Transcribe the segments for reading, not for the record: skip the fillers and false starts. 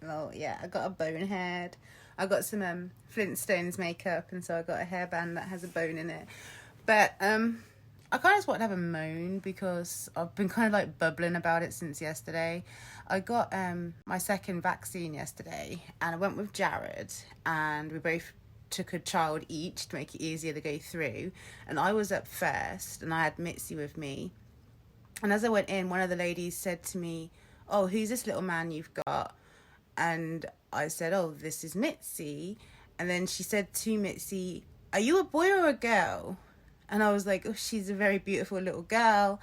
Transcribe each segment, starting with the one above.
Oh yeah, I got a bone head. I got some Flintstones makeup, and so I got a hairband that has a bone in it. But I kind of just want to have a moan because I've been kind of like bubbling about it since yesterday. I got my second vaccine yesterday, and I went with Jared, and we both took a child each to make it easier to go through. And I was up first, and I had Mitzi with me. And as I went in, one of the ladies said to me, "Oh, who's this little man you've got?" And I said, "Oh, this is Mitzi." And then she said to Mitzi, "Are you a boy or a girl?" And I was like, "Oh, she's a very beautiful little girl."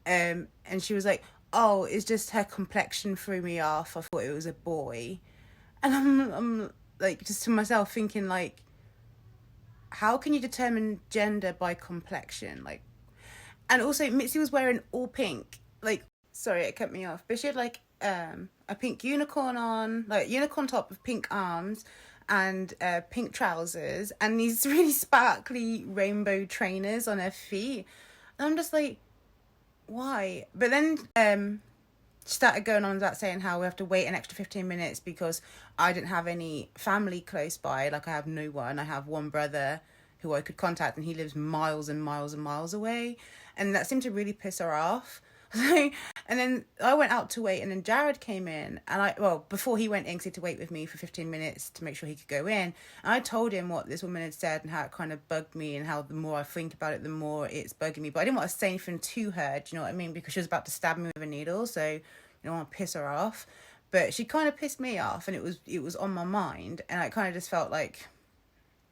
And she was like, "Oh, it's just her complexion threw me off. I thought it was a boy." And I'm like, just to myself thinking, like, how can you determine gender by complexion? Like, and also Mitzi was wearing all pink. Like, sorry, it cut me off, but she had like a pink unicorn on, like unicorn top with pink arms, and pink trousers, and these really sparkly rainbow trainers on her feet. And I'm just like, why? But then she started going on about saying how we have to wait an extra 15 minutes because I didn't have any family close by. Like, I have no one. I have one brother who I could contact, and he lives miles and miles and miles away. And that seemed to really piss her off. And then I went out to wait, and then Jared came in, and before he went in, 'cause he had to wait with me for 15 minutes to make sure he could go in. And I told him what this woman had said and how it kind of bugged me, and how the more I think about it, the more it's bugging me. But I didn't want to say anything to her, do you know what I mean? Because she was about to stab me with a needle, so you don't want to piss her off. But she kind of pissed me off, and it was on my mind, and I kind of just felt like,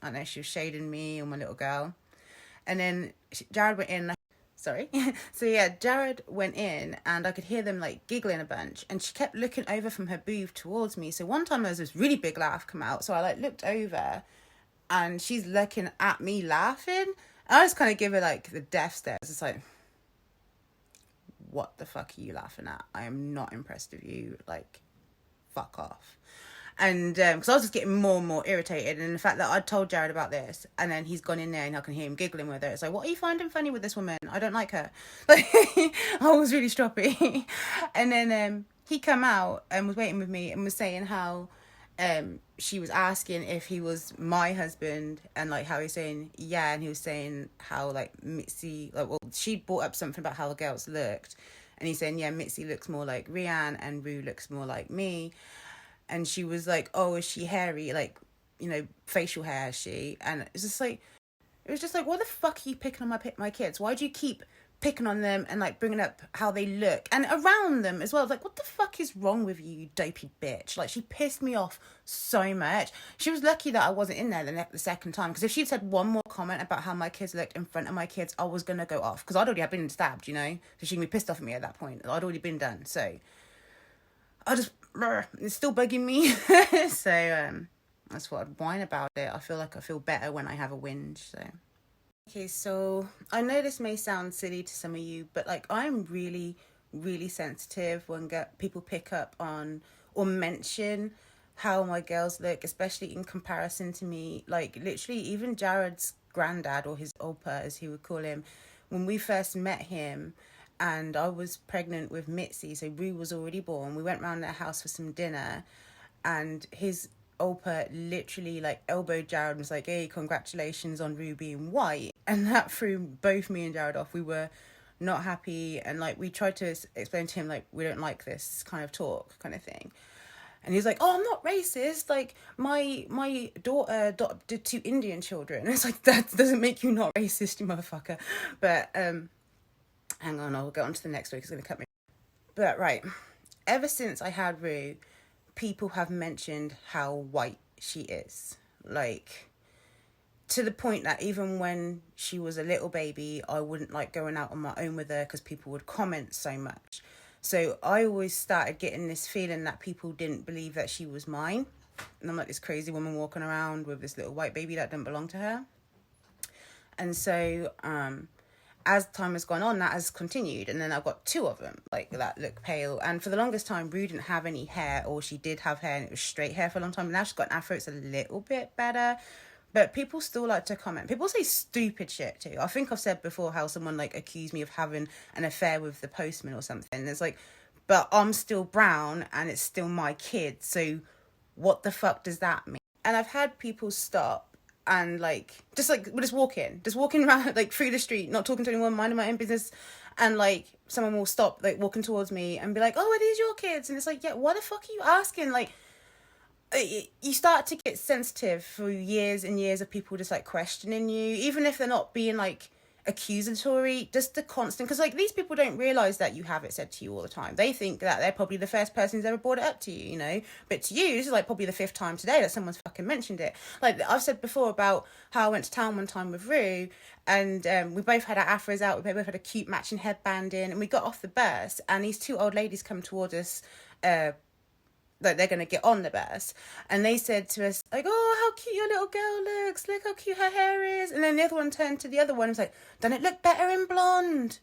I don't know, she was shading me or my little girl. And then Jared went in. Sorry. So yeah, Jared went in, and I could hear them like giggling a bunch, and she kept looking over from her booth towards me. So one time there was this really big laugh come out. So I like looked over, and she's looking at me laughing. And I just kind of give her like the death stare. It's like, what the fuck are you laughing at? I am not impressed with you. Like, fuck off. And because I was just getting more and more irritated, and the fact that I told Jared about this, and then he's gone in there and I can hear him giggling with her. It's like, what are you finding funny with this woman? I don't like her. Like, I was really stroppy. And then he come out and was waiting with me and was saying how she was asking if he was my husband, and like how he's saying yeah, and he was saying how like Mitzi, like, well, she brought up something about how the girls looked, and he's saying, yeah, Mitzi looks more like Rianne and Rue looks more like me. And she was like, "Oh, is she hairy? Like, you know, facial hair, is she?" And it was just like, what the fuck are you picking on my kids? Why do you keep picking on them and like bringing up how they look and around them as well? Like, what the fuck is wrong with you, you dopey bitch? Like, she pissed me off so much. She was lucky that I wasn't in there the second time, because if she'd said one more comment about how my kids looked in front of my kids, I was gonna go off, because I'd already been stabbed, you know. So she can be pissed off at me at that point. I'd already been done. So it's still bugging me. So that's what I'd whine about it. I feel better when I have a whinge. So okay, so I know this may sound silly to some of you, but like, I'm really, really sensitive when people pick up on or mention how my girls look, especially in comparison to me. Like, literally, even Jared's granddad, or his opa as he would call him, when we first met him, and I was pregnant with Mitzi, so Rue was already born. We went round their house for some dinner, and his Opa literally like elbowed Jared and was like, "Hey, congratulations on Rue being white." And that threw both me and Jared off. We were not happy, and like, we tried to explain to him like, we don't like this kind of talk, kind of thing. And he's like, "Oh, I'm not racist. Like, my daughter adopted 2 Indian children." And it's like, that doesn't make you not racist, you motherfucker. But hang on, I'll go on to the next week. It's going to cut me. But right, ever since I had Rue, people have mentioned how white she is. Like, to the point that even when she was a little baby, I wouldn't like going out on my own with her because people would comment so much. So I always started getting this feeling that people didn't believe that she was mine. And I'm like this crazy woman walking around with this little white baby that didn't belong to her. And so as time has gone on, that has continued, and then I've got 2 of them like that look pale. And for the longest time, Rue didn't have any hair, or she did have hair and it was straight hair for a long time. Now she's got an afro, it's a little bit better, but people still like to comment. People say stupid shit too. I think I've said before how someone like accused me of having an affair with the postman or something. It's like, but I'm still brown and it's still my kid. So what the fuck does that mean? And I've had people stop and like we're just walking around like through the street, not talking to anyone, minding my own business, and like someone will stop like walking towards me and be like, oh, are these your kids? And it's like, yeah, what the fuck are you asking? Like, you start to get sensitive for years and years of people just like questioning you, even if they're not being like accusatory, just the constant, because like these people don't realize that you have it said to you all the time. They think that they're probably the first person who's ever brought it up to you, you know, but to you this is like probably the fifth time today that someone's fucking mentioned it. Like I've said before about how I went to town one time with Rue, and we both had our afros out, we both had a cute matching headband in, and we got off the bus and these two old ladies come towards us, like they're going to get on the bus, and they said to us like, oh, how cute your little girl looks, look how cute her hair is. And then the other one turned to the other one and was like, doesn't it look better in blonde?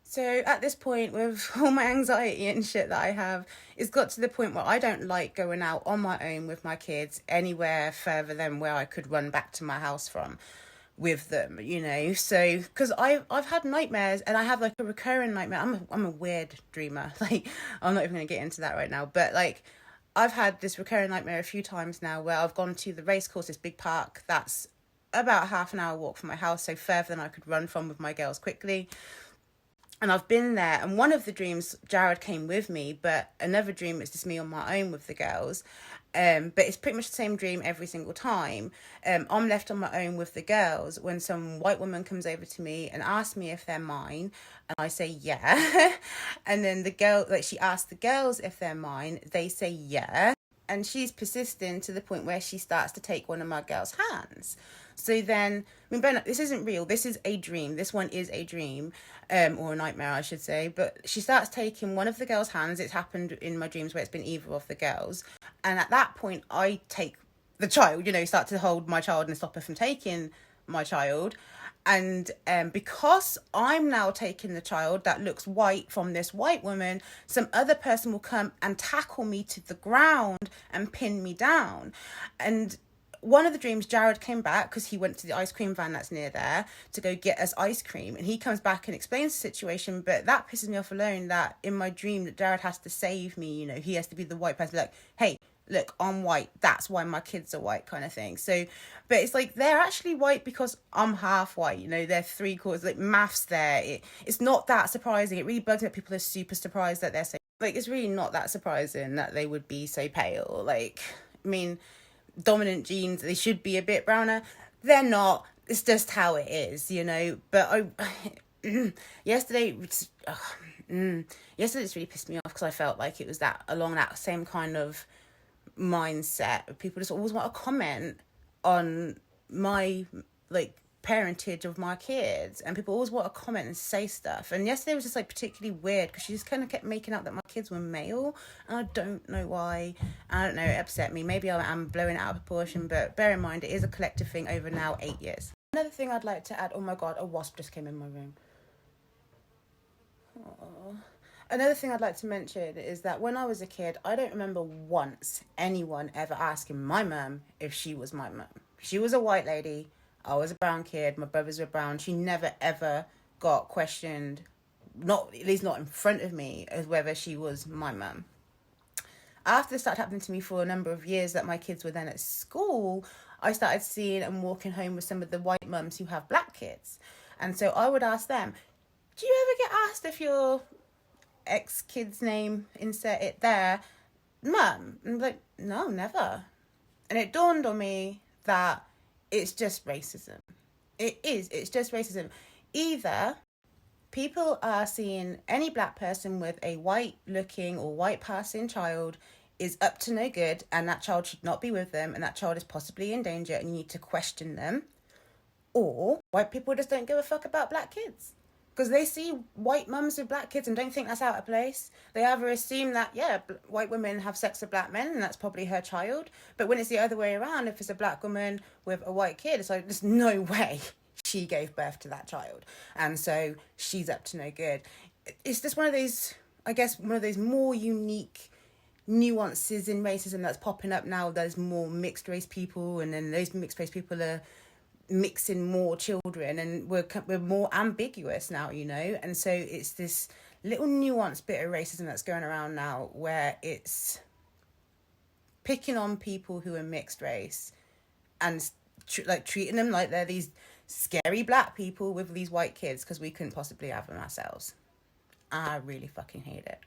So at this point, with all my anxiety and shit that I have, it's got to the point where I don't like going out on my own with my kids anywhere further than where I could run back to my house from with them, you know. So because I've had nightmares, and I have like a recurring nightmare. I'm a weird dreamer. Like I'm not even gonna get into that right now, but like I've had this recurring nightmare a few times now where I've gone to the race course, this big park that's about a half an hour walk from my house, so further than I could run from with my girls quickly. And I've been there, and one of the dreams, Jared came with me, but another dream is just me on my own with the girls. But it's pretty much the same dream every single time. I'm left on my own with the girls when some white woman comes over to me and asks me if they're mine, and I say yeah. And then the girl, like she asks the girls if they're mine, they say yeah. And she's persistent to the point where she starts to take one of my girls' hands. So then, I mean, Ben, this isn't real. This is a dream. This one is a dream, or a nightmare, I should say. But she starts taking one of the girls' hands. It's happened in my dreams where it's been either of the girls. And at that point, I take the child, you know, start to hold my child and stop her from taking my child. And because I'm now taking the child that looks white from this white woman, some other person will come and tackle me to the ground and pin me down. And one of the dreams, Jared came back because he went to the ice cream van that's near there to go get us ice cream. And he comes back and explains the situation. But that pisses me off alone, that in my dream that Jared has to save me. You know, he has to be the white person, like, hey, look, I'm white. That's why my kids are white, kind of thing. So, but it's like they're actually white because I'm half white. You know, they're 3/4, like maths there. It's not that surprising. It really bugs me that people are super surprised that they're so, like, it's really not that surprising that they would be so pale. Like, I mean, dominant genes, they should be a bit browner. They're not. It's just how it is, you know. But yesterday it's really pissed me off because I felt like it was that along that same kind of mindset. People just always want to comment on my like parentage of my kids, and people always want to comment and say stuff. And yesterday was just like particularly weird because she just kind of kept making out that my kids were male, and I don't know why. I don't know, it upset me. Maybe I'm blowing it out of proportion, but bear in mind it is a collective thing over now 8 years. Another thing I'd like to add, oh my god, a wasp just came in my room. Aww. Another thing I'd like to mention is that when I was a kid, I don't remember once anyone ever asking my mum if she was my mum. She was a white lady, I was a brown kid, my brothers were brown. She never ever got questioned, not at least not in front of me, as whether she was my mum. After this started happening to me for a number of years, that my kids were then at school, I started seeing and walking home with some of the white mums who have black kids. And so I would ask them, do you ever get asked if your ex-kid's name, insert it there, mum? And I'm like, no, never. And it dawned on me that it's just racism. It's just racism. Either people are seeing any black person with a white looking or white passing child is up to no good, and that child should not be with them, and that child is possibly in danger and you need to question them. Or white people just don't give a fuck about black kids because they see white mums with black kids and don't think that's out of place. They either assume that, yeah, white women have sex with black men and that's probably her child. But when it's the other way around, if it's a black woman with a white kid, it's like, there's no way she gave birth to that child. And so she's up to no good. It's just one of those, I guess, one of those more unique nuances in racism that's popping up now. There's more mixed race people, and then those mixed race people are mixing more children, and we're more ambiguous now, you know. And so it's this little nuanced bit of racism that's going around now, where it's picking on people who are mixed race and like treating them like they're these scary black people with these white kids because we couldn't possibly have them ourselves. I really fucking hate it.